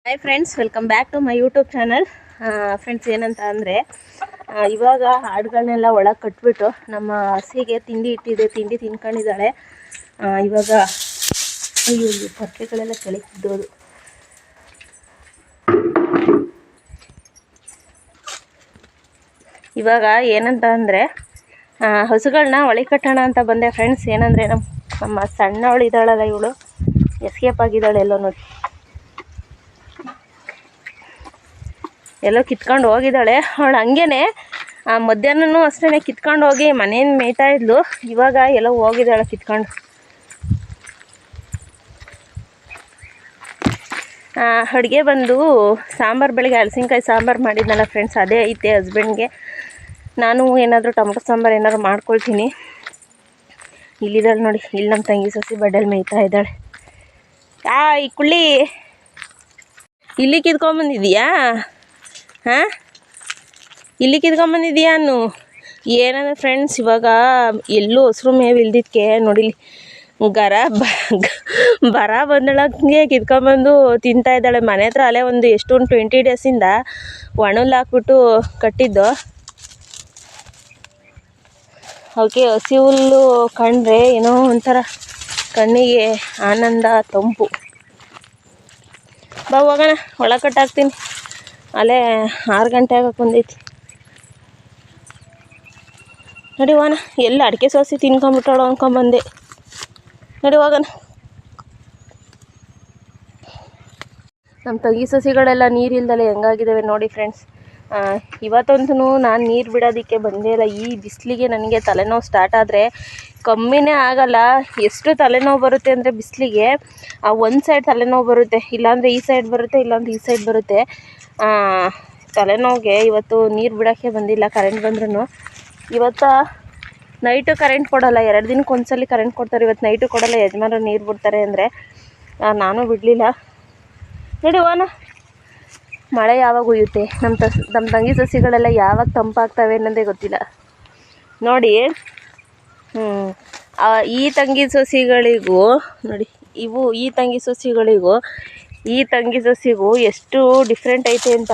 Hi friends, welcome back to my YouTube channel. Friends, ಏನಂತ ಅಂದರೆ ಇವಾಗ ಹಾಡುಗಳನ್ನೆಲ್ಲ ಒಳಗೆ ಕಟ್ಬಿಟ್ಟು ನಮ್ಮ ಹಸಿಗೆ ತಿಂಡಿ ಇಟ್ಟಿದೆ. ತಿಂಡಿ ತಿನ್ಕೊಂಡಿದ್ದಾಳೆ. ಇವಾಗ ಅಯ್ಯೋ ಪರ್ಕೆಗಳೆಲ್ಲ ಕೆಳಗಿದ್ದೋದು. ಇವಾಗ ಏನಂತ ಅಂದರೆ ಹಸುಗಳನ್ನ ಒಳಗೆ ಕಟ್ಟೋಣ ಅಂತ ಬಂದೆ ಫ್ರೆಂಡ್ಸ್. ಏನಂದರೆ ನಮ್ಮ ಸಣ್ಣವಳು ಇದ್ದಾಳಲ್ಲ, ಇವಳು ಎಸ್ಕೇಪ್ ಆಗಿದ್ದಾಳೆ. ಎಲ್ಲೋ ನೋಡಿ, ಎಲ್ಲೋ ಕಿತ್ಕೊಂಡು ಹೋಗಿದ್ದಾಳೆ ಅವಳು. ಹಂಗೇನೆ ಮಧ್ಯಾಹ್ನನೂ ಅಷ್ಟೇ ಕಿತ್ಕೊಂಡು ಹೋಗಿ ಮನೇನ ಮೇಯ್ತಾ ಇದ್ಲು. ಇವಾಗ ಎಲ್ಲೋ ಹೋಗಿದ್ದಾಳೆ ಕಿತ್ಕೊಂಡು. ಅಡುಗೆ ಬಂದು ಸಾಂಬಾರು, ಬೆಳಗ್ಗೆ ಹಲಸಿನಕಾಯಿ ಸಾಂಬಾರು ಮಾಡಿದ್ನಲ್ಲ ಫ್ರೆಂಡ್ಸ್, ಅದೇ ಐತೆ ಹಸ್ಬೆಂಡ್ಗೆ. ನಾನು ಏನಾದರೂ ಟೊಮೊಟೊ ಸಾಂಬಾರು ಏನಾದ್ರು ಮಾಡ್ಕೊಳ್ತೀನಿ. ಇಲ್ಲಿದ್ದಾಳೆ ನೋಡಿ, ಇಲ್ಲಿ ನಮ್ಮ ತಂಗಿ ಸೊಸಿ ಬಡ್ಡಲ್ಲಿ ಮೇಯ್ತಾ ಇದ್ದಾಳೆ. ಈ ಕುಳ್ಳಿ ಇಲ್ಲಿ ಕಿತ್ಕೊಂಬಂದಿದೀಯಾ? ಹಾಂ, ಇಲ್ಲಿ ಕಿತ್ಕೊಂಬಂದಿದೀಯಾ ಅನ್ನು? ಏನಂದ್ರೆ ಫ್ರೆಂಡ್ಸ್, ಇವಾಗ ಎಲ್ಲೂ ಹಸ್ರು ಮೇವು ಇಲ್ದಿದ್ದಕ್ಕೆ ನೋಡಿಲಿ ಬರ ಬಂದಳಂಗೆ ಕಿತ್ಕೊಂಬಂದು ತಿಂತಾ ಇದ್ದಾಳೆ. ಮನೆ ಹತ್ರ ಅಲ್ಲೇ ಒಂದು 20 ಡೇಸಿಂದ ಒಣಲ್ಲಿ ಹಾಕ್ಬಿಟ್ಟು ಕಟ್ಟಿದ್ದು. ಅವಕ್ಕೆ ಹಸಿ ಹುಲ್ಲು ಕಂಡ್ರೆ ಏನೋ ಒಂಥರ ಕಣ್ಣಿಗೆ ಆನಂದ, ತಂಪು. ಬಾ ಹೋಗೋಣ, ಒಳಗೆ ಕಟ್ಟಾಕ್ತೀನಿ. ಅಲ್ಲೇ 6 ಗಂಟೆ ಆಗಕ್ಕೆ ಬಂದೈತಿ. ನಡಿ ಹೋಗೋಣ. ಎಲ್ಲ ಅಡಿಕೆ ಸೋಸಿ ತಿನ್ಕೊಂಬಿಟ್ಟಾಳು ಅಂದ್ಕೊಂಬಂದೆ. ನಡಿ ಹೋಗೋಣ. ನಮ್ಮ ತಂಗಿ ಸಸಿಗಳೆಲ್ಲ ನೀರಿಲ್ದಲೆ ಹೆಂಗಾಗಿದ್ದಾವೆ ನೋಡಿ ಫ್ರೆಂಡ್ಸ್. ಇವತ್ತಂತೂ ನಾನು ನೀರು ಬಿಡೋದಕ್ಕೆ ಬಂದೇ ಇಲ್ಲ. ಈ ಬಿಸಿಲಿಗೆ ನನಗೆ ತಲೆನೋವು ಸ್ಟಾರ್ಟ್ ಆದರೆ ಕಮ್ಮಿನೇ ಆಗಲ್ಲ. ಎಷ್ಟು ತಲೆನೋವು ಬರುತ್ತೆ ಅಂದರೆ ಬಿಸಿಲಿಗೆ ಒಂದು ಸೈಡ್ ತಲೆನೋವು ಬರುತ್ತೆ, ಇಲ್ಲಾಂದರೆ ಈ ಸೈಡ್ ಬರುತ್ತೆ, ಇಲ್ಲಾಂದರೆ ಈ ಸೈಡ್ ಬರುತ್ತೆ. ತಲೆನೋವಿಗೆ ಇವತ್ತು ನೀರು ಬಿಡೋಕ್ಕೆ ಬಂದಿಲ್ಲ. ಕರೆಂಟ್ ಬಂದ್ರೂ ಇವತ್ತು ನೈಟು ಕರೆಂಟ್ ಕೊಡೋಲ್ಲ. 2 ದಿನಕ್ಕೆ ಒಂದ್ಸಲ ಕರೆಂಟ್ ಕೊಡ್ತಾರೆ. ಇವತ್ತು ನೈಟು ಕೊಡೋಲ್ಲ. ಯಜಮಾನರು ನೀರು ಬಿಡ್ತಾರೆ ಅಂದರೆ ನಾನು ಬಿಡಲಿಲ್ಲ. ನೋಡಿ ಹೋಗೋಣ. ಮಳೆ ಯಾವಾಗ ಹುಯ್ಯುತ್ತೆ, ನಮ್ಮ ತಂಗಿ ಸಸಿಗಳೆಲ್ಲ ಯಾವಾಗ ತಂಪಾಗ್ತವೆ ಅನ್ನೋದೇ ಗೊತ್ತಿಲ್ಲ ನೋಡಿ. ಈ ತಂಗಿ ಸಸಿಗಳಿಗೂ ನೋಡಿ, ಈ ತಂಗಿ ಸಸಿಗಳಿಗೂ ಈ ತಂಗಿ ಸಸಿಗೂ ಎಷ್ಟು ಡಿಫ್ರೆಂಟ್ ಐತೆ ಅಂತ.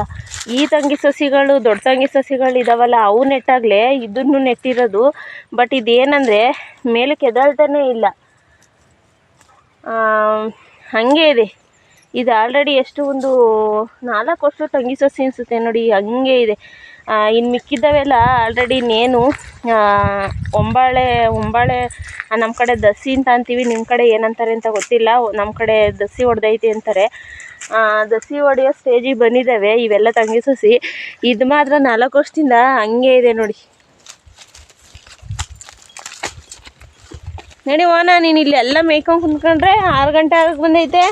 ಈ ತಂಗಿ ಸಸಿಗಳು, ದೊಡ್ಡ ತಂಗಿ ಸಸಿಗಳು ಇದಾವಲ್ಲ, ಅವು ನೆಟ್ಟಾಗಲೇ ಇದನ್ನು ನೆಟ್ಟಿರೋದು. ಬಟ್ ಇದೇನಂದರೆ ಮೇಲಕ್ಕೆ ಎದ್ದೇಳ್ತಾನೇ ಇಲ್ಲ, ಹಾಗೆ ಇದೆ. ಇದು ಆಲ್ರೆಡಿ ಎಷ್ಟು ಒಂದು 4 ವರ್ಷ ತಂಗಿ ಸಸಿ ಅನಿಸುತ್ತೆ ನೋಡಿ, ಹಂಗೆ ಇದೆ. ಇನ್ನು ಮಿಕ್ಕಿದ್ದಾವೆಲ್ಲ ಆಲ್ರೆಡಿ ನೇನು ಒಂಬಾಳೆ ನಮ್ಮ ಕಡೆ ದಸಿ ಅಂತ ಅಂತೀವಿ. ನಿಮ್ಮ ಕಡೆ ಏನಂತಾರೆ ಅಂತ ಗೊತ್ತಿಲ್ಲ. ನಮ್ಮ ಕಡೆ ದಸಿ ಹೊಡೆದೈತಿ ಅಂತಾರೆ. ದಸಿ ಹೊಡೆಯೋ ಸ್ಟೇಜಿಗೆ ಬಂದಿದ್ದಾವೆ ಇವೆಲ್ಲ ತಂಗಿ ಸಸಿ. ಇದು ಮಾತ್ರ 4 ವರ್ಷದಿಂದ ಹಂಗೆ ಇದೆ ನೋಡಿ. ನಡಿ ಹೋಗೋಣ. ನೀನು ಇಲ್ಲಿ ಎಲ್ಲ ಮೇಯ್ಕೊಂಡು ಕುಂತ್ಕೊಂಡ್ರೆ 6 ಗಂಟೆ ಆಗಕ್ಕೆ ಬಂದೈತೆ.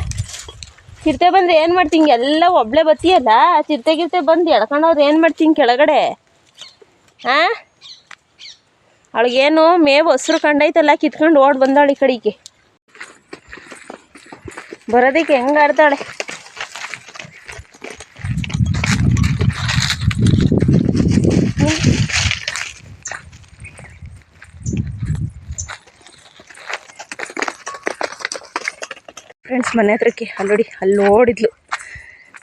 ಚಿರತೆ ಬಂದರೆ ಏನು ಮಾಡ್ತೀನಿ? ಎಲ್ಲ ಒಬ್ಳೆ ಬತ್ತೀಯಲ್ಲ, ಚಿರತೆ ಬಂದು ಎಳ್ಕೊಂಡವ್ರು ಏನು ಮಾಡ್ತೀನಿ ಕೆಳಗಡೆ? ಅವಳಿಗೇನು ಮೇವು ಹಸ್ರು ಕಂಡೈತಲ್ಲ, ಕಿತ್ಕೊಂಡು ಓಡಿ ಬಂದಾಳೆ ಈ ಕಡೆಗೆ. ಬರೋದಕ್ಕೆ ಹೆಂಗೆ ಆಡ್ತಾಳೆ. ಫ್ರೆಂಡ್ಸ್, ಮನೆ ಹತ್ರಕ್ಕೆ ಅಲ್ಲಿ ಓಡಿದ್ಲು.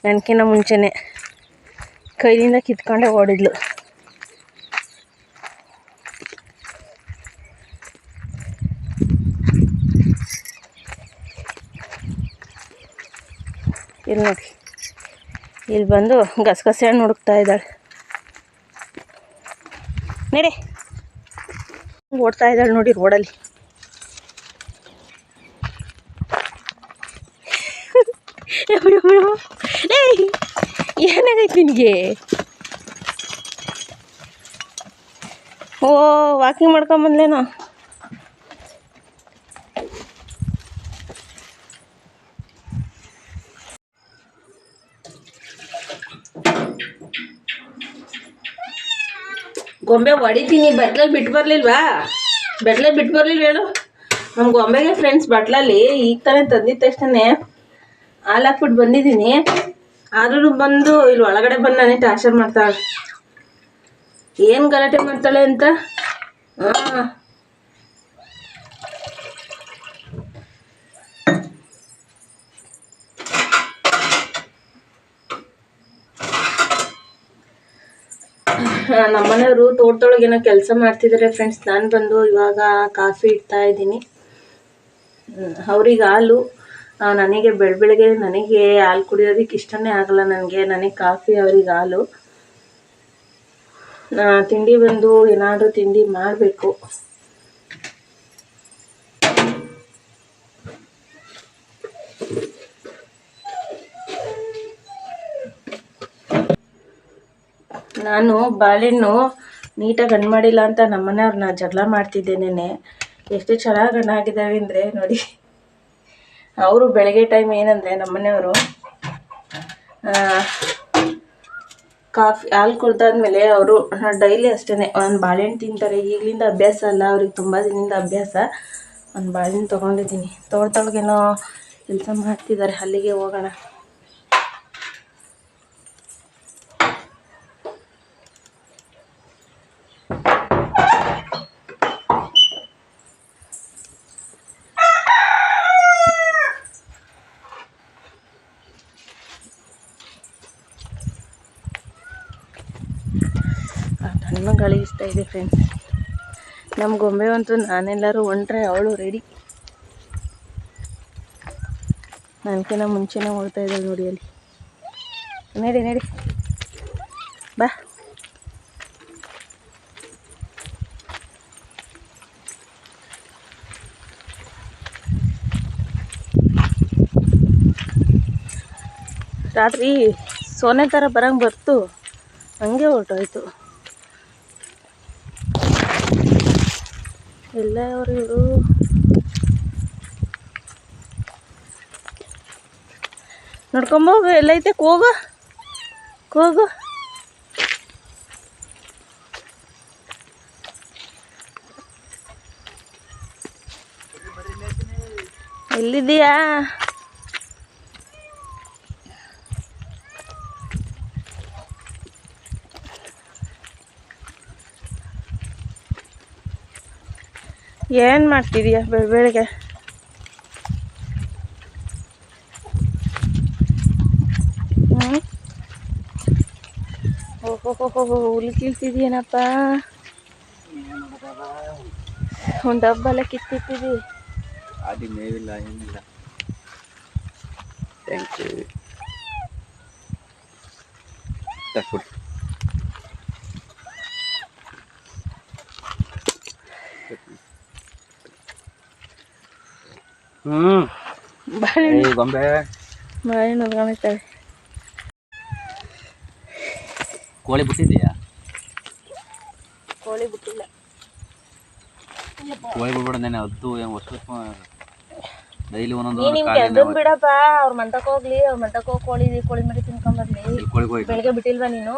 ನನಗಿನ್ನ ಮುಂಚೆನೇ ಕೈಲಿಂದ ಕಿತ್ಕೊಂಡೆ ಓಡಿದ್ಲು. ಇಲ್ಲಿ ನೋಡಿ, ಇಲ್ಲಿ ಬಂದು ಗಸಗಸೆ ಹಣ್ಣು ಹುಡುಕ್ತಾ ಇದ್ದಾಳೆ. ನಡೆ, ಓಡ್ತಾ ಇದ್ದಾಳೆ ನೋಡಿ ರೋಡಲ್ಲಿ. ಏನಾಗೈತೆ ನಿನಗೆ? ವಾಕಿಂಗ್ ಮಾಡ್ಕೊಂಬಂದ್ಲೇನೋ. ಗೊಂಬೆ ಹೊಡಿತೀನಿ. ಬಟ್ಲಲ್ಲಿ ಬಿಟ್ಟು ಬರಲಿಲ್ವಾ? ಹೇಳು. ನಮ್ಮ ಗೊಂಬೆಗೆ ಫ್ರೆಂಡ್ಸ್ ಬಟ್ಲಲ್ಲಿ ಈಗ ತಾನೇ ತಂದಿದ್ದ ತಕ್ಷಣ ಹಾಲು ಹಾಕ್ಬಿಟ್ಟು ಬಂದಿದ್ದೀನಿ. ಆದ್ರೂ ಬಂದು ಇಲ್ಲಿ ಒಳಗಡೆ ಬಂದು ನಾನೇ ಟಾರ್ಚರ್ ಮಾಡ್ತಾಳೆ. ಏನು ಗಲಾಟೆ ಮಾಡ್ತಾಳೆ ಅಂತ. ನಮ್ಮನೆಯವರು ತೋಟದೊಳಗೇನೋ ಕೆಲಸ ಮಾಡ್ತಿದ್ದಾರೆ ಫ್ರೆಂಡ್ಸ್. ನಾನು ಬಂದು ಇವಾಗ ಕಾಫಿ ಇಡ್ತಾ ಇದ್ದೀನಿ. ಅವ್ರಿಗೆ ಹಾಲು, ನನಗೆ ಬೆಳಗ್ಗೆ ನನಗೆ ಹಾಲು ಕುಡಿಯೋದಕ್ಕೆ ಇಷ್ಟನೇ ಆಗಲ್ಲ. ನನಗೆ ಕಾಫಿ, ಅವ್ರಿಗೆ ಹಾಲು. ತಿಂಡಿ ಬಂದು ಏನಾದರೂ ತಿಂಡಿ ಮಾಡಬೇಕು. ನಾನು ಬಾಳೆಹಣ್ಣು ನೀಟಾಗಿ ಹಣ್ಣು ಮಾಡಿಲ್ಲ ಅಂತ ನಮ್ಮನೆಯವ್ರನ್ನ ಜಗಳ ಮಾಡ್ತಿದ್ದೇನೆ. ಎಷ್ಟು ಚೆನ್ನಾಗಿ ಹಣ್ಣಾಗಿದ್ದಾವೆ ಅಂದರೆ ನೋಡಿ. ಅವರು ಬೆಳಗ್ಗೆ ಟೈಮ್ ಏನಂದರೆ ನಮ್ಮನೆಯವರು ಕಾಫಿ ಹಾಲು ಕುಡ್ದಾದ್ಮೇಲೆ ಅವರು ಡೈಲಿ ಅಷ್ಟೇ ಒಂದು ಬಾಳೆಹಣ್ಣು ತಿಂತಾರೆ. ಈಗಲಿಂದ ಅಭ್ಯಾಸ ಅಲ್ಲ, ಅವ್ರಿಗೆ ತುಂಬ ದಿನದಿಂದ ಅಭ್ಯಾಸ. ಒಂದು ಬಾಳೆಹಣ್ಣು ತೊಗೊಂಡಿದ್ದೀನಿ. ತೋಟದೊಳಗೇನೋ ಕೆಲಸ ಮಾಡ್ತಿದ್ದಾರೆ, ಅಲ್ಲಿಗೆ ಹೋಗೋಣ. ನನ್ನ ಗಳಿಸ್ತಾ ಇದೆ ಫ್ರೆಂಡ್ಸ್. ನಮ್ಮ ಗೊಂಬೆ ಅಂತೂ ನಾನೆಲ್ಲರೂ ಹೊಂಟ್ರೆ ಅವಳು ರೆಡಿ. ನನಗಿಂತ ಮುಂಚೆನೇ ಓಡ್ತಾ ಇದ್ದಾಳೆ ನೋಡಿ. ಅಲ್ಲಿ ನಡಿ ಬಾ. ರಾತ್ರಿ ಸೋನೆ ಥರ ಬರಂಗೆ ಬರ್ತು, ಹಂಗೆ ಹೊರಟೋಯ್ತು. ಎಲ್ಲ ಇವರು ನೋಡ್ಕೊಂಬೋಗು. ಎಲ್ಲೈತೆ ಕೂಗು ಕೂಗು. ಎಲ್ಲಿದ್ದೀಯಾ? ಏನು ಮಾಡ್ತಿದೀಯ ಬೆಳಗ್ಗೆ? ಓಹೋ ಹುಲಿ ಕೀಳ್ತಿದೀಯನಪ್ಪ. ಒಂದು ಡಬ್ಬೆಲ್ಲ ಕಿತ್ತಿಟ್ಟಿದಿ. ಅದು ಮೇವಿಲ್ಲ, ಏನಿಲ್ಲ. Thank you. ಗೊಂಬೆ ಬಾಳೆಹಣ್ಣು ಉದ್ಕೊಂಡ್ಬಿಡ್ತಾವೆ. ಕೋಳಿ ಬಿಟ್ಟಿದೆಯಾ? ಕೋಳಿ ಬಿಟ್ಟಿಲ್ಲ. ಕೋಳಿ ಬಿಡ್ಬೇಡ. ಅದು ವರ್ಷಕ್ಕೆ ಡೈಲಿ ಒಂದೊಂದು ಬಿಡಪ್ಪ. ಅವ್ರ ಮಂತಕ್ಕೆ ಹೋಗ್ಲಿ, ಅವ್ರ ಮಂತಕ್ಕೆ ಹೋಗಿ ಕೋಳಿ ಮರಿ ತಿನ್ಕೊಂಬರ್ಲಿ. ಬೆಳಗ್ಗೆ ಬಿಟ್ಟಿಲ್ವಾ ನೀನು?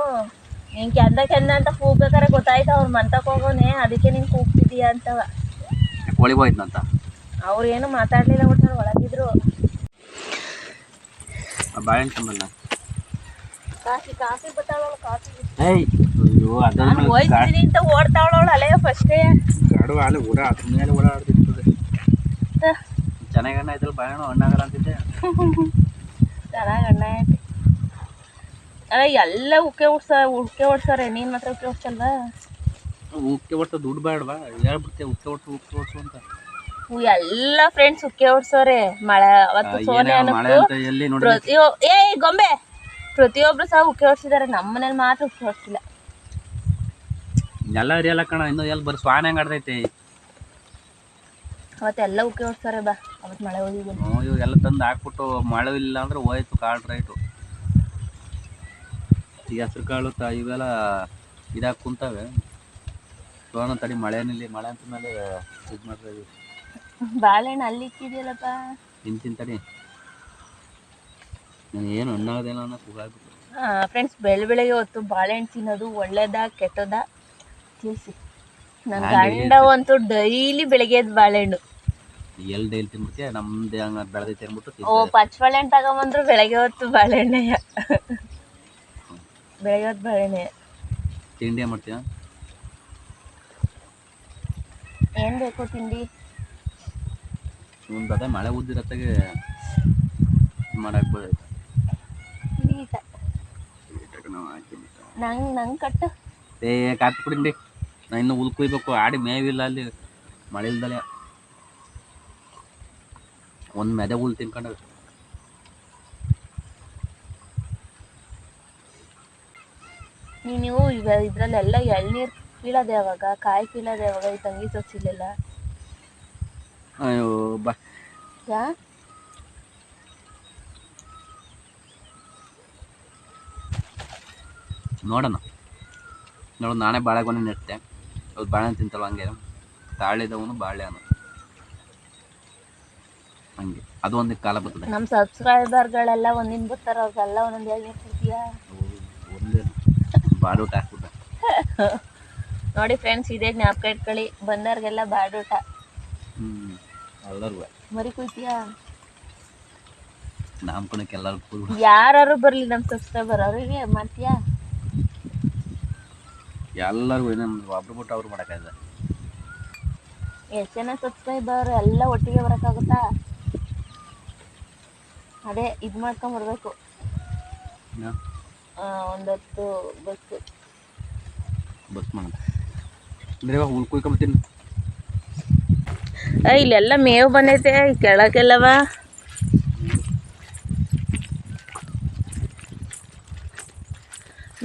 ನೀನು ಕೆಂದ ಅಂತ ಕೂಗ್ಬೇಕಾರೆ ಗೊತ್ತಾಯ್ತು ಅವ್ರ ಮಂತಕ್ಕೆ ಹೋಗೋನೆ, ಅದಕ್ಕೆ ನೀನು ಕೂಗ್ತಿದೀಯ ಅಂತವ. ಕೋಳಿಗೆ ಹೋಯ್ತಂತ ಅವ್ರು ಏನು ಮಾತಾಡ್ಲಿಲ್ಲ, ಒಟ್ಟು ಒಳಗಿದ್ರು. ಬಾಳೆಹಣ್ಣು ತಂಬಲ್ಲ. ಕಾಫಿ ಬರ್ತಾವಳ. ಕಾಫಿ ಹೋಯ್ತೀನಿ ಅಂತ ಓಡ್ತಾವಳವಳು ಅಲ್ಲೇ ಫಸ್ಟೇ. ಗಾಡು ಹಾಲು ಊರ ಅದ್ರ ಮೇಲೆ ಓಡಾಡ್ತಿರ್ತದೆ. ಚೆನ್ನಾಗಿ ಹಣ್ಣು ಆಯ್ತಲ್ಲ ಬಾಳೆಹಣ್ಣು, ಹಣ್ಣಾಗಲ್ಲ ಅಂತಿದ್ದೆ. ಚೆನ್ನಾಗಿ ಹಣ್ಣು ಐತಿ. ಅಲ್ಲ ಎಲ್ಲ ಉಕ್ಕೆ ಓಡ್ಸಾರೆ, ನೀನು ಮಾತ್ರ ಉಕ್ಕೆ ಓಡ್ಸಲ್ವಾ? ಉಕ್ಕೆ ಓಡ್ಸ ದುಡ್ಡು ಬೇಡವಾ? ಹೇಳ್ಬಿಡ್ತೇವೆ ಉಕ್ಕೆ ಓಡ್ಸು ಅಂತ. ಎಲ್ಲ ಫ್ರೆಂಡ್ಸ್ ಉಕ್ಕೆ ಓಡ್ಸೋರೆ. ಮಳೆ ಅವತ್ತು ಸೋನೆ ಗೊಂಬೆ ಪ್ರತಿಯೊಬ್ರು ಸಹ ಉಕ್ಕೆ ಓಡಿಸಿದ್ದಾರೆ. ನಮ್ಮ ಮನೇಲಿ ಮಾತ್ರ ಉಕ್ಕೆ ಓಡಿಸಿಲ್ಲ. ಎಲ್ಲ ಅರಿಯಲ್ಲ ಕಣ, ಇನ್ನು ಎಲ್ಲಿ ಬರೀ ಸ್ವಾನ ಹೆಂಗೆ ಆಡ್ತೈತಿ. ಅವತ್ತೆಲ್ಲ ಉಕ್ಕೆ ಓಡಿಸ್ತಾರೆ ಬಾ. ಅವತ್ತು ಮಳೆ ಹೋಗಿದ್ದು ಇವಾಗೆಲ್ಲ ತಂದು ಹಾಕ್ಬಿಟ್ಟು ಮಳೆ ಇಲ್ಲ ಅಂದ್ರೆ ಹೋಯ್ತು ಕಾಳು ರೈಟು. ಈಗ ಹೆಸ್ರು ಕಾಳು ಇವೆಲ್ಲ ಇದಾಗಿ ಕುಂತವೆ. ಸೋನ ತಡಿ ಮಳೆನಿಲ್ಲಿ, ಮಳೆ ಅಂತ ಮೇಲೆ ಇದು ಮಾಡ್ತಾ ಇದೀವಿ. ಬಾಳೆಹಣ್ಣು ಅಲ್ಲಿ ಇಕ್ಕಿದೆಯಲ್ಲಪ್ಪ. ತಿಂತೀನಿ ತಡಿ. ಏನು ಹಣ್ಣಾಗದೇನೋ ಅನ್ನೋ ಕೂಗಾಗ್ಬಿಟ್ಟು. ಫ್ರೆಂಡ್ಸ್, ಬೆಳಗ್ಗೆ ಹೊತ್ತು ಬಾಳೆಹಣ್ಣು ತಿನ್ನೋದು ಒಳ್ಳೇದಾ ಕೆಟ್ಟದಾ ತಿಳಿಸಿ. ನನ್ನ ಗಂಡ ಅಂತೂ ಡೈಲಿ ಬೆಳಗ್ಗೆ ಎದ್ದು ಬಾಳೆಹಣ್ಣು. ಎಲ್ಲಿ ಡೈಲಿ ತಿನ್ಬಿಡ್ತೀಯ? ನಮ್ದು ಹಂಗೆ ಬೆಳೆದೈತೆ ಅಂದ್ಬಿಟ್ಟು. ಪಚ್ಚಬಾಳೆಹಣ್ಣು ತಗೊಂಬಂದ್ರು ಬೆಳಗ್ಗೆ ಹೊತ್ತು ಬಾಳೆಹಣ್ಣೆ. ಬೆಳಗ್ಗೆ ಹೊತ್ತು ಬಾಳೆಹಣ್ಣೆ. ತಿಂಡಿ ಏನು ಮಾಡ್ತೀಯ? ಏನು ಬೇಕು ತಿಂಡಿ? ಒಂದು ಅದೇ ಮಳೆ ಉದ್ದಿರತ್ತಾಗೆ ಮಾಡಾಕ್ಬೋದಾಯ್ತು. ನಂಗೆ ಕಟ್ಟು. ಕಾಪಿ ಕುಡಿಂಡಿ ನಾ ಇನ್ನು ಹುಲ್ ಕುಯ್ಬೇಕು ಆಡಿ ಮೇವಿಲ್ಲ ಅಲ್ಲಿ ಮಳೆ ಇಲ್ದಲೆ ಒಂದು ಮೆದೆ ಹುಲ್ ತಿನ್ಕೊಂಡ ನೀವು ಇದ್ರಲ್ಲೆಲ್ಲ ಎಳ್ನೀರು ಕೀಳೋದು ಯಾವಾಗ ಕಾಯಿ ಕೀಳೋದು ಯಾವಾಗ ಈ ತಂಗಿ ಸೊಸಿಲೆಲ್ಲ ಅಯ್ಯೋ ಬಾ ಯಾ ನೋಡೋಣ ನಾನೇ ಬಾಳೆಗೊನೆ ನೆಟ್ಟೆ ಅವ್ರು ಬಾಳೆಹಣ್ಣು ತಿಂತಲ್ಲ ಹಂಗೆ ತಾಳಿದವನು ಬಾಳೆಹಣ್ಣು ಹಂಗೆ ಅದು ಒಂದು ಕಾಲ ಬರ್ತದೆ. ನಮ್ಮ ಸಬ್ಸ್ಕ್ರೈಬರ್ಗಳೆಲ್ಲ ಒಂದಿನ ಬರ್ತಾರೆ ಅವ್ರಿಗೆಲ್ಲ ಒಂದೊಂದು ಎಳ್ನೀರು ಕೊಡ್ತೀಯಾ? ಒಂದೇ ಬಾಡೂಟ ಹಾಕ್ಬಿಟ್ಟ ನೋಡಿ ಫ್ರೆಂಡ್ಸ್, ಇದೇ ಜ್ಞಾಪಕ ಇಟ್ಕೊಳ್ಳಿ, ಬಂದವ್ರಿಗೆಲ್ಲ ಬಾಡೂಟ. ಎಲ್ಲರೂ ಮರಿ ಕುಯ್ತೀಯಾ? ನಾಮಕರಣಕ್ಕೆ ಎಲ್ಲರೂ ಯಾರು ಬರಲಿ ನಮ್ಮ ಸಬ್ಸ್ಕ್ರೈಬರ್ ಅವರಿಗೆ ಮಾಡ್ತೀಯಾ? ಎಲ್ಲರಿಗೂ ಇನ್ನೊಂದು ಒಬ್ರು ಬಿಟ್ಟು ಅವ್ರು ಮಾಡೋಕ್ಕಾಗಲ್ಲ. ಎಷ್ಟು ಜನ ಸಬ್ಸ್ಕ್ರೈಬರ್ ಎಲ್ಲ ಒಟ್ಟಿಗೆ ಬರೋಕ್ಕಾಗುತ್ತಾ? ಅದೇ ಇದು ಮಾಡ್ಕೊಂಬರ್ಬೇಕು, ಒಂದು 10 ಬಸ್ ಮಾಡೋಣ ಅಂದ್ರೆ ಇವಾಗ ಹುಲ್ ಕುಯ್ಕೊಂಬತ್ತೀನಿ. ಇಲ್ಲೆಲ್ಲ ಮೇವು ಬಂದೈತೆ ಕೆಳಗೆಲ್ಲವ.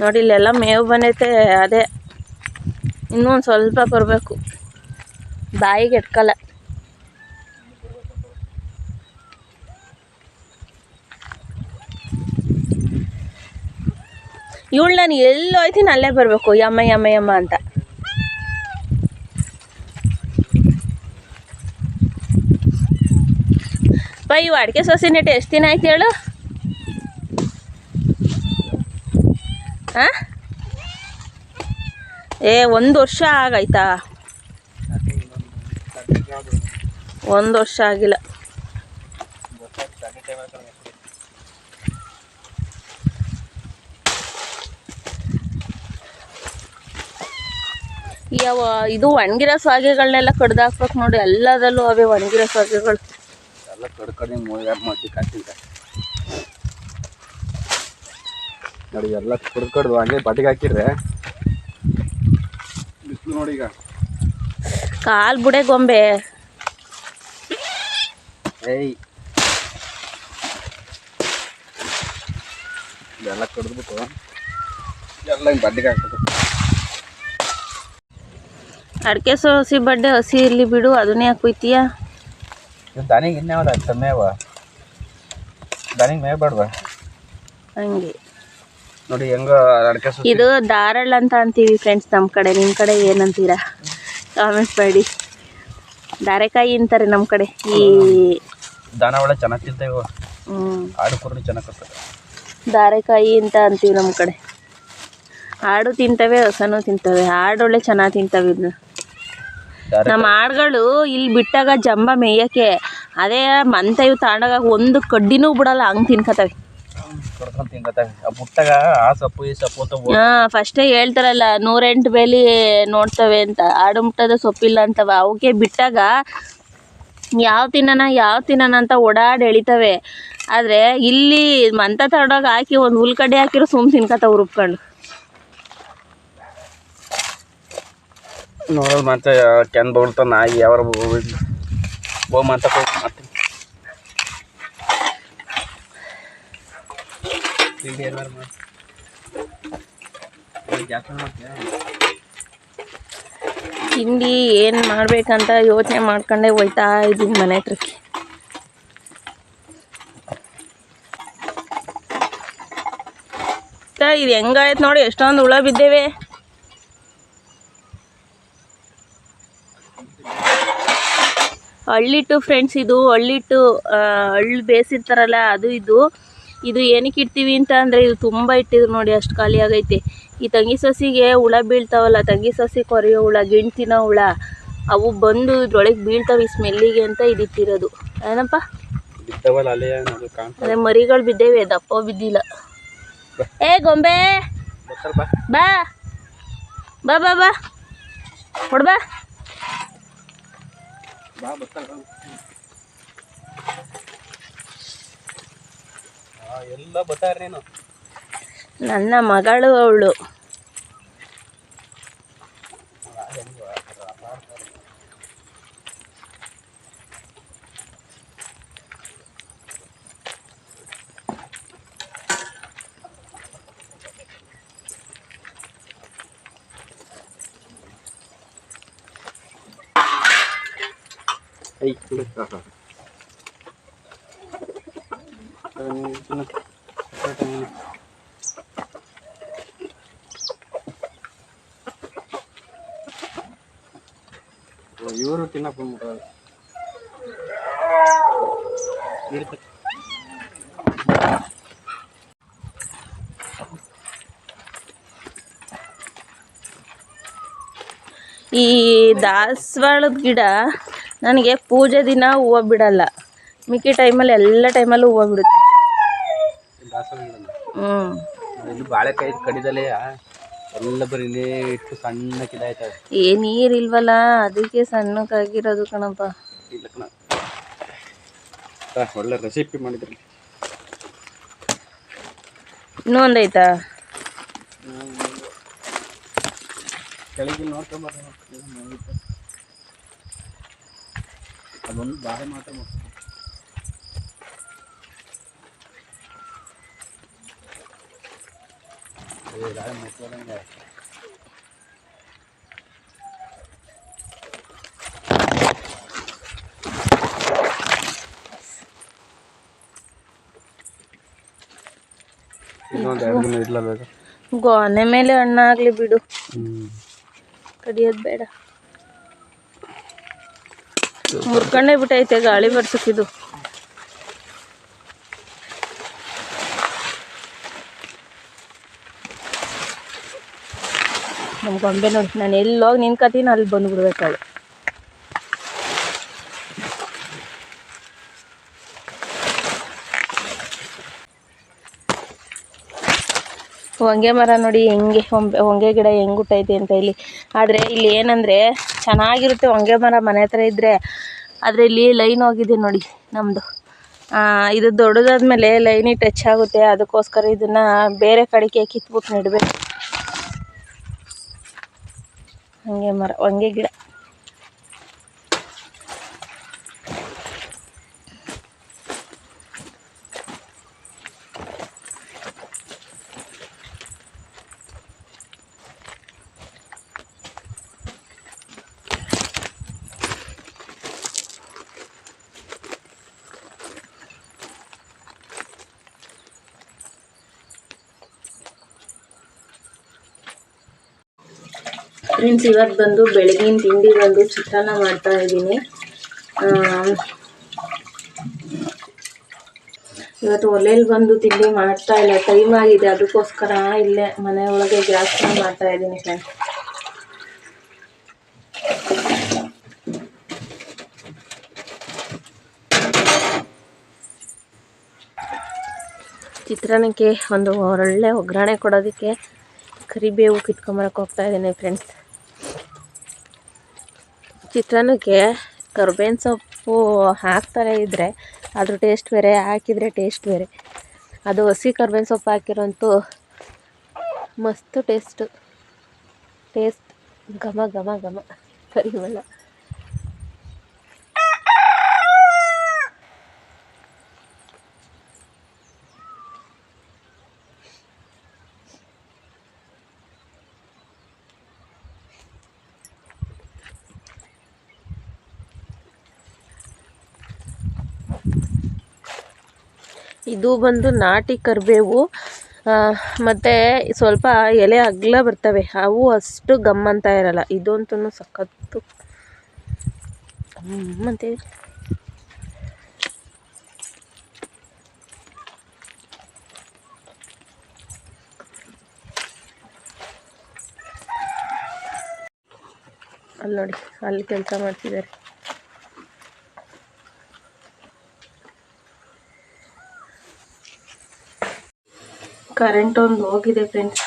ನೋಡಿ ಇಲ್ಲೆಲ್ಲ ಮೇವು ಬಂದೈತೆ, ಅದೇ ಇನ್ನೂ ಒಂದು ಸ್ವಲ್ಪ ಬರಬೇಕು, ಬಾಯಿಗೆ ಎಟ್ಕಲ್ಲ. ಇವಳು ನಾನು ಎಲ್ಲಿ ಹೋಯ್ತೀನಿ ಅಲ್ಲೇ ಬರಬೇಕು, ಯಮ್ಮ ಯಮ್ಮ ಯಮ್ಮ ಅಂತ. ಇವು ಅಡಿಕೆ ಸೊಸೆ ನೆಟ್ಟು ಎಷ್ಟು ದಿನ ಆಯ್ತು ಹೇಳು? ಹಾಂ 1 ವರ್ಷ ಆಗೈತಾ? 1 ವರ್ಷ ಆಗಿಲ್ಲ. ಇದು ಒಣಗಿರೋ ಸ್ವಾಗೆಗಳನ್ನೆಲ್ಲ ಕಡ್ದು ಹಾಕ್ಬೇಕು ನೋಡಿ, ಎಲ್ಲದರಲ್ಲೂ ಅವೇ ಒಣಗಿರೋ ಸ್ವಾಗೆಗಳು ಎಲ್ಲ ಕಡ್ಕಡೆ ಮಾಡಿ ಕಾಟಿಂತ ನೋಡಿ, ಎಲ್ಲ ಕಡ್ದು ಹಂಗೆ ಬಟ್ಟಿಗೆ ಹಾಕಿದ್ರೆ ಬಿಸಿಲು ನೋಡಿ. ಈಗ ಕಾಲು ಬುಡೆ ಗೊಂಬೆ ಎಲ್ಲ ಕಡ್ದ್ಬಿಟ್ಟು ಎಲ್ಲ ಹಿಂಗೆ ಬಡ್ಡಿಗೆ ಹಾಕ್ಬೇಕು. ಅಡಿಕೆ ಸೋಸಿ ಬಡ್ಡೆ ಹಸಿ ಇರಲಿ ಬಿಡು, ಅದನ್ನೇ ಹಾಕುತ್ತೀಯ? ದನಿಗೆ ಇನ್ಯಾವ್ದು ಆಗ್ತದೆ ಮೇವ? ದನಿಗೆ ಮೇವ್ ಬೇಡವಾ? ಹಂಗೆ ನೋಡಿ ಹೆಂಗ ಅಡಿಕೆ ಸೋಸಿ. ಇದು ದಾರಳ್ಳ ಅಂತ ಅಂತೀವಿ ಫ್ರೆಂಡ್ಸ್ ನಮ್ಮ ಕಡೆ. ನಿಮ್ಮ ಕಡೆ ಏನಂತೀರಾ ಕಾಮೆಂಟ್ಸ್ ಮಾಡಿ. ದಾರೆಕಾಯಿ ಅಂತಾರೆ ನಮ್ಮ ಕಡೆ. ಈ ದನ ಒಳ್ಳೆ ಚೆನ್ನಾಗಿ ತಿಂತೇವೆ, ಆಡು ಕುರಿ ಚೆನ್ನಾಗಿ ಕೊಡ್ತಾರೆ. ದಾರೆಕಾಯಿ ಅಂತ ಅಂತೀವಿ ನಮ್ಮ ಕಡೆ. ಆಡು ತಿಂತವೆ, ಹಸನು ತಿಂತವೆ. ಆಡು ಒಳ್ಳೆ ಚೆನ್ನಾಗಿ ತಿಂತವೆ. ಇದನ್ನ ನಮ್ಮ ಆಡುಗಳು ಇಲ್ಲಿ ಬಿಟ್ಟಾಗ ಜಂಬ ಮೇಯಕ್ಕೆ, ಅದೇ ಮಂತ ಇವು ತಗೊಂಡಾಗ ಒಂದು ಕಡ್ಡಿನೂ ಬಿಡಲ್ಲ, ಹಂಗೆ ತಿನ್ಕತ್ತವೆ. ಬುಟ್ಟಾಗ ಆ ಸೊಪ್ಪು ಈ ಸೊಪ್ಪು ಅಂತ ಫಸ್ಟೇ ಹೇಳ್ತಾರಲ್ಲ 108 ಬೇಲಿ ನೋಡ್ತವೆ ಅಂತ. ಆಡು ಮುಟ್ಟದ ಸೊಪ್ಪಿಲ್ಲ ಅಂತವ. ಅವಕ್ಕೆ ಬಿಟ್ಟಾಗ ಯಾವ ತಿನ್ನೋಣ ಅಂತ ಓಡಾಡಿ ಎಳಿತವೆ. ಆದರೆ ಇಲ್ಲಿ ಮಂತ ತಗೊಂಡಾಗ ಹಾಕಿ ಒಂದು ಹುಲ್ಕಡ್ಡಿ ಹಾಕಿರೋ ಸುಮ್ಮನೆ ತಿನ್ಕತ್ತವೆ ರುಬ್ಕೊಂಡು. ನೋಡೋದು ಮತ್ತೆ ಕೆನ್ ಬೋಳ್ತಾವ ನಾಯಿ ಯಾವ ಅಂತ ಮಾಡ್ತೀನಿ. ತಿಂಡಿ ಏನು ಮಾಡ್ಬೇಕಂತ ಯೋಚನೆ ಮಾಡ್ಕೊಂಡೆ ಹೋಯ್ತಾ ಇದ್ದೀನಿ ಮನೆ ಹತ್ರಕ್ಕೆ. ಇದು ಹೆಂಗಾಯ್ತು ನೋಡಿ, ಎಷ್ಟೊಂದು ಹುಳ ಬಿದ್ದೇವೆ. ಹಳ್ಳಿಟ್ಟು ಫ್ರೆಂಡ್ಸ್, ಇದು ಹಳ್ಳಿಟ್ಟು, ಹಳ್ಳಿ ಬೇಯಿಸಿರ್ತಾರಲ್ಲ ಅದು. ಇದು ಏನಕ್ಕೆ ಇಡ್ತೀವಿ ಅಂತ ಅಂದರೆ, ಇದು ತುಂಬ ಇಟ್ಟಿದ್ರು ನೋಡಿ, ಅಷ್ಟು ಖಾಲಿ ಆಗೈತೆ. ಈ ತಂಗಿ ಸೊಸಿಗೆ ಹುಳ ಬೀಳ್ತಾವಲ್ಲ, ತಂಗಿ ಸೊಸಿ ಕೊರೆಯೋ ಹುಳ, ಗಿಣ್ ತಿನ್ನೋ ಹುಳ, ಅವು ಬಂದು ಇದ್ರೊಳಗೆ ಬೀಳ್ತಾವೆ ಈ ಸ್ಮೆಲ್ಲಿಗೆ ಅಂತ ಇದಿಟ್ಟಿರೋದು. ಏನಪ್ಪ ಅದೇ ಮರಿಗಳು ಬಿದ್ದೇವೆ, ದಪ್ಪ ಬಿದ್ದಿಲ್ಲ. ಗೊಂಬೆ ಬಾ ಬಾ ಬಾ ಬಾ ಹೊಡ್ಬಾ. ಎಲ್ಲ ಬರ್ತಾರೆ. ನೀನು ನನ್ನ ಮಗಳು ಅವಳು. ಇವರು ತಿನ್ನಪ್ಪ ಈ ದಾಸವಾಳದ ಗಿಡ ನನಗೆ ಪೂಜೆ ದಿನ ಹೂವು ಬಿಡಲ್ಲ, ಮಿಕ್ಕಿ ಟೈಮಲ್ಲಿ ಎಲ್ಲ ಟೈಮಲ್ಲೂ ಹೂವು ಬಿಡುತ್ತೆ. ಇಲ್ಲಿ ಬಾಳೆಕಾಯಿ ಕಡಿದಲೇ ಎಲ್ಲ ಬರೀ ಇಲ್ಲೇ ಇಟ್ಟು ಸಣ್ಣ ಗಿಡ ಆಯ್ತವೆ. ನೀರಿಲ್ವಲ್ಲ ಅದಕ್ಕೆ ಸಣ್ಣಕ್ಕಾಗಿರೋದು ಕಣಪ್ಪ. ಇಲ್ಲ ಕಣ, ಒಳ್ಳೆ ರೆಸಿಪಿ ಮಾಡಿದ್ರಿ. ಇನ್ನೂ ಒಂದೈತಾ? ಕೆಳಗಿಲ್ ನೋಡ್ಕೊಂಬ, ಅದೊಂದು ಬಾಳೆ ಮಾತ್ರ ಮುಚ್ಕೋದಂಗೆ. ಗೊನೆ ಮೇಲೆ ಹಣ್ಣಾಗ್ಲಿ ಬಿಡು, ಕಡಿಯೋದು ಬೇಡ. ಮುರ್ಕೊಂಡೇ ಬಿಟ್ಟೈತೆ ಗಾಳಿ ಬರ್ಸಕ್ಕಿದು. ನಮ್ಮ ಗೊಂಬೆ ನೋಡಿ, ನಾನು ಎಲ್ಲೋಗಿ ನಿನ್ಕತೀನಿ ಅಲ್ಲಿ ಬಂದುಬಿಡ್ಬೇಕಾಳು. ಹೊಂಗೆ ಮರ ನೋಡಿ ಹೆಂಗೆ ಹೊಂಗೆ ಗಿಡ ಹೆಂಗೆ ಹುಟ್ಟೈತೆ ಅಂತ ಇಲ್ಲಿ. ಆದರೆ ಇಲ್ಲಿ ಏನಂದರೆ ಚೆನ್ನಾಗಿರುತ್ತೆ ಹೊಂಗೆ ಮರ ಮನೆ ಹತ್ರ ಇದ್ದರೆ. ಆದರೆ ಇಲ್ಲಿ ಲೈನ್ ಹೋಗಿದೆ ನೋಡಿ ನಮ್ಮದು. ಇದು ದೊಡ್ಡದಾದ್ಮೇಲೆ ಲೈನಿಗೆ ಟಚ್ ಆಗುತ್ತೆ, ಅದಕ್ಕೋಸ್ಕರ ಇದನ್ನು ಬೇರೆ ಕಡೆಗೆ ಕಿತ್ಬಿಟ್ಟು ನೆಡಬೇಕು. ಹೊಂಗೆ ಮರ, ಹೊಂಗೆ ಗಿಡ. ಫ್ರೆಂಡ್ಸ್, ಇವತ್ತು ಬಂದು ಬೆಳಗಿನ ತಿಂಡಿ ಬಂದು ಚಿತ್ರಾನ್ನ ಮಾಡ್ತಾ ಇದ್ದೀನಿ. ಇವತ್ತು ಒಲೆಯಲ್ಲಿ ಬಂದು ತಿಂಡಿ ಮಾಡ್ತಾ ಇಲ್ಲ, ಟೈಮ್ ಆಗಿದೆ. ಅದಕ್ಕೋಸ್ಕರ ಇಲ್ಲೇ ಮನೆ ಒಳಗೆ ಗ್ಯಾಸ್ ಮಾಡ್ತಾ ಇದ್ದೀನಿ ಫ್ರೆಂಡ್ಸ್. ಚಿತ್ರಾನ್ನಕ್ಕೆ ಒಂದು ಒಳ್ಳೆ ಒಗ್ಗರಣೆ ಕೊಡೋದಕ್ಕೆ ಕರಿಬೇವು ಕಿತ್ಕೊಂಬರಕ್ಕೆ ಹೋಗ್ತಾ ಇದ್ದೀನಿ ಫ್ರೆಂಡ್ಸ್. ಚಿತ್ರಾನ್ನಕ್ಕೆ ಕರ್ಬೇವಿನ ಸೊಪ್ಪು ಹಾಕ್ತಾರೆ ಇದ್ದರೆ ಅದ್ರ ಟೇಸ್ಟ್ ಬೇರೆ, ಹಾಕಿದರೆ ಟೇಸ್ಟ್ ಬೇರೆ. ಅದು ಹಸಿ ಕರ್ಬೇವಿನ ಸೊಪ್ಪು ಹಾಕಿರೋಂತೂ ಮಸ್ತ್ ಟೇಸ್ಟ್ ಘಮ ಘಮ ಘಮ ಪರಿಮಳ. ಇದು ಬಂದು ನಾಟಿ ಕರಿಬೇವು, ಮತ್ತು ಸ್ವಲ್ಪ ಎಲೆ ಅಗಲ ಬರ್ತವೆ, ಅವು ಅಷ್ಟು ಗಮ್ ಅಂತ ಇರಲ್ಲ. ಇದಂತೂ ಸಖತ್ತು ಗಮ್ಮಂತೆ. ಅಲ್ಲಿ ನೋಡಿ, ಅಲ್ಲಿ ಕೆಲಸ ಮಾಡ್ತಿದ್ದಾರೆ. ಕರೆಂಟ್ ಒಂದು ಹೋಗಿದೆ ಫ್ರೆಂಡ್ಸ್.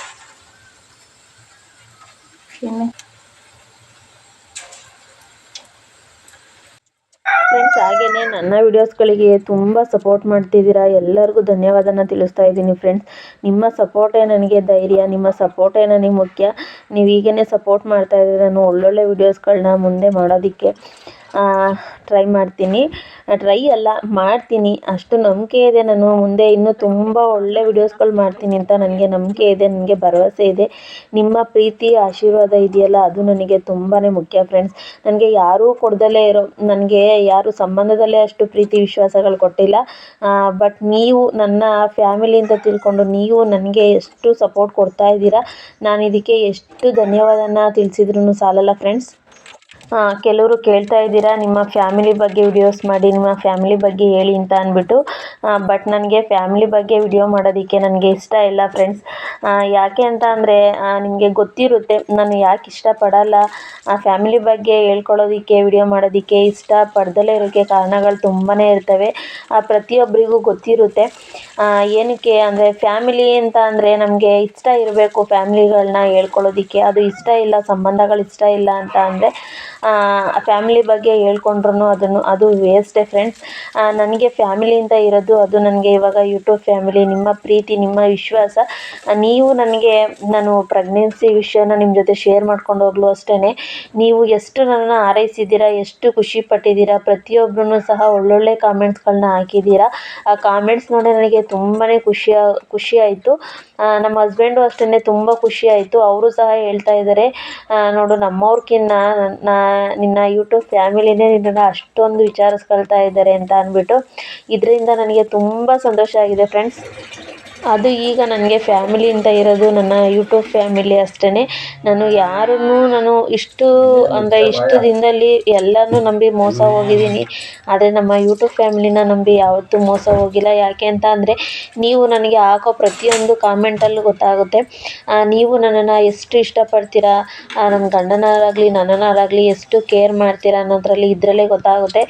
ಫ್ರೆಂಡ್ಸ್, ಹಾಗೆಯೇ ನನ್ನ ವಿಡಿಯೋಸ್ಗಳಿಗೆ ತುಂಬ ಸಪೋರ್ಟ್ ಮಾಡ್ತಿದ್ದೀರಾ. ಎಲ್ಲರಿಗೂ ಧನ್ಯವಾದನ ತಿಳಿಸ್ತಾ ಇದ್ದೀನಿ ಫ್ರೆಂಡ್ಸ್. ನಿಮ್ಮ ಸಪೋರ್ಟೇ ನನಗೆ ಧೈರ್ಯ, ನಿಮ್ಮ ಸಪೋರ್ಟೇ ನನಗೆ ಮುಖ್ಯ. ನೀವು ಹೀಗೇ ಸಪೋರ್ಟ್ ಮಾಡ್ತಾ ಇದ್ದೀರ ನಾನು ಒಳ್ಳೊಳ್ಳೆ ವಿಡಿಯೋಸ್ಗಳನ್ನ ಮುಂದೆ ಮಾಡೋದಕ್ಕೆ. ಟ್ರೈ ಮಾಡ್ತೀನಿ. ಟ್ರೈ ಅಲ್ಲ ಮಾಡ್ತೀನಿ, ಅಷ್ಟು ನಂಬಿಕೆ ಇದೆ. ನಾನು ಮುಂದೆ ಇನ್ನೂ ತುಂಬ ಒಳ್ಳೆ ವಿಡಿಯೋಸ್ಗಳು ಮಾಡ್ತೀನಿ ಅಂತ ನನಗೆ ನಂಬಿಕೆ ಇದೆ, ನನಗೆ ಭರವಸೆ ಇದೆ. ನಿಮ್ಮ ಪ್ರೀತಿ ಆಶೀರ್ವಾದ ಇದೆಯಲ್ಲ, ಅದು ನನಗೆ ತುಂಬಾ ಮುಖ್ಯ ಫ್ರೆಂಡ್ಸ್. ನನಗೆ ಯಾರೂ ಕೊಡ್ದಲೇ ಇರೋ, ನನಗೆ ಯಾರು ಸಂಬಂಧದಲ್ಲೇ ಅಷ್ಟು ಪ್ರೀತಿ ವಿಶ್ವಾಸಗಳು ಕೊಟ್ಟಿಲ್ಲ. ಬಟ್ ನೀವು ನನ್ನ ಫ್ಯಾಮಿಲಿ ಅಂತ ತಿಳ್ಕೊಂಡು ನೀವು ನನಗೆ ಎಷ್ಟು ಸಪೋರ್ಟ್ ಕೊಡ್ತಾ ಇದ್ದೀರಾ, ನಾನು ಇದಕ್ಕೆ ಎಷ್ಟು ಧನ್ಯವಾದನ ತಿಳಿಸಿದ್ರೂ ಸಾಲಲ್ಲ ಫ್ರೆಂಡ್ಸ್. ಕೆಲವರು ಕೇಳ್ತಾ ಇದ್ದೀರಾ ನಿಮ್ಮ ಫ್ಯಾಮಿಲಿ ಬಗ್ಗೆ ವಿಡಿಯೋಸ್ ಮಾಡಿ, ನಿಮ್ಮ ಫ್ಯಾಮಿಲಿ ಬಗ್ಗೆ ಹೇಳಿ ಅಂತ ಅಂದ್ಬಿಟ್ಟು. ಬಟ್ ನನಗೆ ಫ್ಯಾಮಿಲಿ ಬಗ್ಗೆ ವಿಡಿಯೋ ಮಾಡೋದಕ್ಕೆ ನನಗೆ ಇಷ್ಟ ಇಲ್ಲ ಫ್ರೆಂಡ್ಸ್. ಯಾಕೆ ಅಂತ ಅಂದರೆ ನಿಮಗೆ ಗೊತ್ತಿರುತ್ತೆ ನಾನು ಯಾಕೆ ಇಷ್ಟಪಡಲ್ಲ ಫ್ಯಾಮಿಲಿ ಬಗ್ಗೆ ಹೇಳ್ಕೊಳ್ಳೋದಕ್ಕೆ, ವಿಡಿಯೋ ಮಾಡೋದಕ್ಕೆ ಇಷ್ಟಪಡ್ದಲೇ ಇರೋಕ್ಕೆ ಕಾರಣಗಳು ತುಂಬಾ ಇರ್ತವೆ. ಪ್ರತಿಯೊಬ್ಬರಿಗೂ ಗೊತ್ತಿರುತ್ತೆ. ಏನಕ್ಕೆ ಅಂದರೆ ಫ್ಯಾಮಿಲಿ ಅಂತ ಅಂದರೆ ನಮಗೆ ಇಷ್ಟ ಇರಬೇಕು ಫ್ಯಾಮಿಲಿಗಳನ್ನ ಹೇಳ್ಕೊಳ್ಳೋದಕ್ಕೆ. ಅದು ಇಷ್ಟ ಇಲ್ಲ, ಸಂಬಂಧಗಳು ಇಷ್ಟ ಇಲ್ಲ ಅಂತ ಅಂದರೆ ಫ್ಯಾಮಿಲಿ ಬಗ್ಗೆ ಹೇಳ್ಕೊಂಡ್ರು ಅದು ವೇಸ್ಟೇ ಫ್ರೆಂಡ್ಸ್. ನನಗೆ ಫ್ಯಾಮಿಲಿ ಅಂತ ಇರೋದು ಅದು ನನಗೆ ಇವಾಗ ಯೂಟ್ಯೂಬ್ ಫ್ಯಾಮಿಲಿ, ನಿಮ್ಮ ಪ್ರೀತಿ, ನಿಮ್ಮ ವಿಶ್ವಾಸ. ನೀವು ನನಗೆ, ನಾನು ಪ್ರೆಗ್ನೆನ್ಸಿ ವಿಷಯನ ನಿಮ್ಮ ಜೊತೆ ಶೇರ್ ಮಾಡ್ಕೊಂಡು ಹೋಗ್ಲು ಅಷ್ಟೇ, ನೀವು ಎಷ್ಟು ನನ್ನನ್ನು ಹಾರೈಸಿದ್ದೀರಾ, ಎಷ್ಟು ಖುಷಿ ಪಟ್ಟಿದ್ದೀರಾ, ಪ್ರತಿಯೊಬ್ಬರೂ ಸಹ ಒಳ್ಳೊಳ್ಳೆ ಕಾಮೆಂಟ್ಸ್ಗಳನ್ನ ಹಾಕಿದ್ದೀರಾ. ಆ ಕಾಮೆಂಟ್ಸ್ ನೋಡಿ ನನಗೆ ತುಂಬಾ ಖುಷಿ ಆಯಿತು. ನಮ್ಮ ಹಸ್ಬೆಂಡು ಅಷ್ಟೇ ತುಂಬ ಖುಷಿ ಆಯಿತು. ಅವರು ಸಹ ಹೇಳ್ತಾ ಇದ್ದಾರೆ, ನೋಡು ನಮ್ಮವ್ರಕ್ಕಿನ್ನ ನಿನ್ನ ಯೂಟ್ಯೂಬ್ ಫ್ಯಾಮಿಲಿನೇ ನಿನ್ನನ್ನು ಅಷ್ಟೊಂದು ವಿಚಾರಿಸ್ಕೊಳ್ತಾ ಇದ್ದಾರೆ ಅಂತ ಅಂದ್ಬಿಟ್ಟು. ಇದರಿಂದ ನನಗೆ ತುಂಬ ಸಂತೋಷ ಆಗಿದೆ ಫ್ರೆಂಡ್ಸ್. ಅದು ಈಗ ನನಗೆ ಫ್ಯಾಮಿಲಿ ಅಂತ ಇರೋದು ನನ್ನ ಯೂಟ್ಯೂಬ್ ಫ್ಯಾಮಿಲಿ ಅಷ್ಟೇ. ನಾನು ಇಷ್ಟು ದಿನದಲ್ಲಿ ಎಲ್ಲನೂ ನಂಬಿ ಮೋಸ ಹೋಗಿದ್ದೀನಿ, ಆದರೆ ನಮ್ಮ ಯೂಟ್ಯೂಬ್ ಫ್ಯಾಮಿಲಿನ ನಂಬಿ ಯಾವತ್ತೂ ಮೋಸ ಹೋಗಿಲ್ಲ. ಯಾಕೆ ಅಂತ ಅಂದರೆ ನೀವು ನನಗೆ ಹಾಕೋ ಪ್ರತಿಯೊಂದು ಕಾಮೆಂಟಲ್ಲೂ ಗೊತ್ತಾಗುತ್ತೆ ನೀವು ನನ್ನನ್ನು ಎಷ್ಟು ಇಷ್ಟಪಡ್ತೀರಾ, ನನ್ನ ಗಂಡನವರಾಗಲಿ ನನ್ನವರಾಗಲಿ ಎಷ್ಟು ಕೇರ್ ಮಾಡ್ತೀರಾ ಅನ್ನೋದ್ರಲ್ಲಿ ಇದರಲ್ಲೇ ಗೊತ್ತಾಗುತ್ತೆ.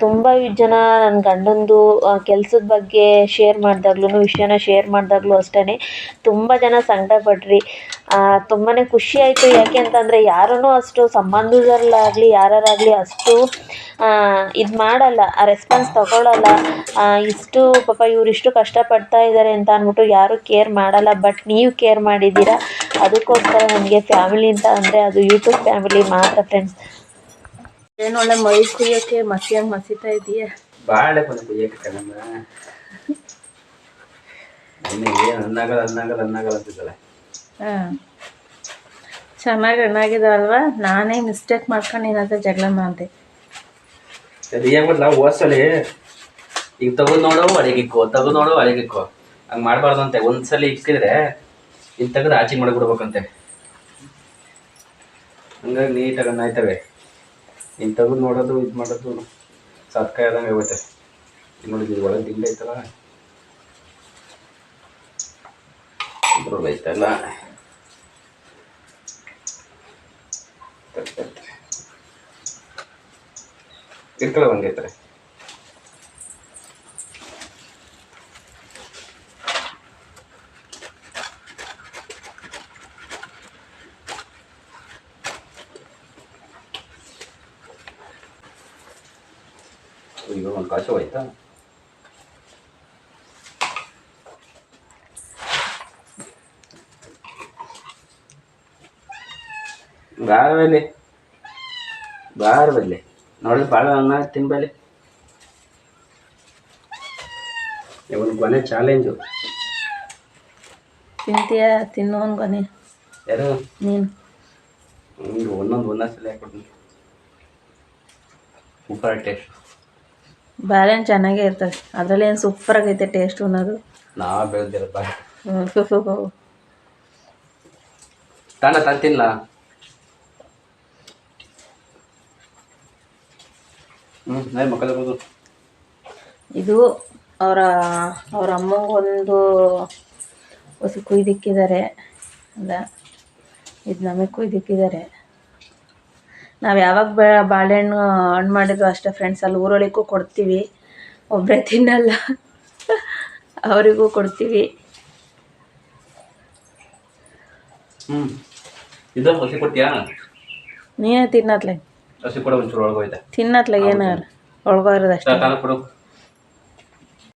ತುಂಬ ಜನ ನನ್ನ ಗಂಡಂದು ಕೆಲಸದ ಬಗ್ಗೆ ಶೇರ್ ಮಾಡಿದಾಗ್ಲೂ, ವಿಷಯನ ಶೇರ್ ಮಾಡಿದಾಗಲೂ ಅಷ್ಟೇ ತುಂಬ ಜನ ಸಂಕಟಪಟ್ರಿ. ತುಂಬಾ ಖುಷಿ ಆಯಿತು. ಯಾಕೆ ಅಂತಂದರೆ ಯಾರನ್ನೂ ಅಷ್ಟು ಸಂಬಂಧದಲ್ಲಾಗಲಿ ಯಾರಾಗಲಿ ಅಷ್ಟು ಇದು ಮಾಡಲ್ಲ, ಆ ರೆಸ್ಪಾನ್ಸ್ ತಗೊಳ್ಳಲ್ಲ. ಪಾಪ ಇವರಿಷ್ಟು ಕಷ್ಟಪಡ್ತಾ ಇದ್ದಾರೆ ಅಂತ ಅಂದ್ಬಿಟ್ಟು ಯಾರೂ ಕೇರ್ ಮಾಡಲ್ಲ. ಬಟ್ ನೀವು ಕೇರ್ ಮಾಡಿದ್ದೀರಾ, ಅದಕ್ಕೋಸ್ಕರ ನನಗೆ ಫ್ಯಾಮಿಲಿ ಅಂತ ಅಂದರೆ ಅದು ಯೂಟ್ಯೂಬ್ ಫ್ಯಾಮಿಲಿ ಮಾತ್ರ ಫ್ರೆಂಡ್ಸ್. ಏನೊಳ್ಳೆ ಮೈ ಕುಯ್ಯೋಕ್ಕೆ ಮಸಿಯಂಗೆ ಮಸಿತಾ ಇದೆಯಾ? ಬಾಳೆ ಬಂದು ಕುಯ್ಯಕ್ಕೆ ಕಣಮ್ಮ. ಏನು ಅನ್ನಾಗಲ್ಲ ಅಂತಿದ್ದಲ್ಲ. ಚೆನ್ನಾಗಿ ಹಣ್ಣಾಗಿದ್ದಾವಲ್ವಾ? ನಾನೇ ಮಿಸ್ಟೇಕ್ ಮಾಡ್ಕೊಂಡು ಏನಾದರೂ ಜಗಳ ಮಾಡಿದೆ. ಅದು ಏನ್ಬಿಡ್ಲ ಓದ್ಸಲಿ ಈಗ ತೆಗೆದು ನೋಡು ಅಡಿಗಿಕ್ಕೋ, ತೆಗೆದು ನೋಡು ಅಡಿಗಿಕ್ಕೋ, ಹಂಗೆ ಮಾಡಬಾರ್ದಂತೆ. ಒಂದ್ಸಲ ಇಕ್ಕಿದ್ರೆ ಇನ್ನು ತೆಗೆದು ಆಚೆ ಮಾಡಿಬಿಡ್ಬೇಕಂತೆ. ಹಂಗಾಗಿ ನೀಟಾಗಿ ಅನ್ನ ಆಯ್ತವೆ. ಇನ್ನು ತೆಗೆದು ನೋಡೋದು ಇದು ಮಾಡೋದು ಸತ್ಕಾಯಿ ಆದಂಗೆ ಆಗುತ್ತೆ. ನೋಡಿ ಒಳಗೆ ದಿಂಡೆ ಐತಲ್ಲ, ಇದ್ರೊಳಗೆ ಐತಲ್ಲ, ಇಟ್ಕೊಳ್ಳೋ ಹಂಗೈತಾರೆ. ಈಗ ಒಂದು ಕಾಸು ಆಯ್ತಾ? ಬಾರ ಬಲ್ಲಿ ನೋಡಿ ಭಾಳ ಅನ್ನ ತಿನ್ಬಲ್ಲಿ. ಒಂದು ಕೊನೆ ಚಾಲೆಂಜು. ತಿಂತೀಯಾ? ತಿನ್ನೋ ಒಂದು ಕೊನೆ. ಯಾರು? ನೀನು. ಒಂದೊಂದು ಸಲ ಹಾಕ್ಬಿಡ್ತೀನಿ. Super taste. ಬಾಳೆಹಣ್ಣು ಚೆನ್ನಾಗೇ ಇರ್ತದೆ, ಅದರಲ್ಲಿ ಏನು ಸೂಪರಾಗೈತೆ ಟೇಸ್ಟು ಅನ್ನೋದು. ನಾವು ಬೆಳೆದಿರಪ್ಪ. ತಂತಿಲ್ಲ. ಮಕ್ಕಳು ಇದು ಅವರ ಅಮ್ಮಂಗೊಂದು ಹೊಸ ಕುಯ್ದಿಕ್ಕಿದ್ದಾರೆ ಅಲ್ಲ, ಇದು ನಮಗೆ ಕುಯ್ದಿಕ್ಕಿದ್ದಾರೆ. ನಾವು ಯಾವಾಗ ಬಾಳೆಹಣ್ಣು ಹಣ್ಣು ಮಾಡಿದ್ರು ಅಷ್ಟೇ ಫ್ರೆಂಡ್ಸ್, ಅಲ್ಲಿ ಊರೊಳಗೂ ಕೊಡ್ತೀವಿ. ಒಬ್ಬರೇ ತಿನ್ನಲ್ಲ, ಅವರಿಗೂ ಕೊಡ್ತೀವಿ. ಇದು ಹಸಿ ಕೊಡ್ತೀಯಾ? ನೀನೇ ತಿನ್ನತ್ಲೆ. ಹಸಿ ಕೊಡ ಒಂಚೂರು ಒಳಗೋಯ್ತಾ? ತಿನ್ನತ್ಲೆ, ಏನಾರು ಒಳಗೋರೋದು ಅಷ್ಟೇ. ಕೊಡು.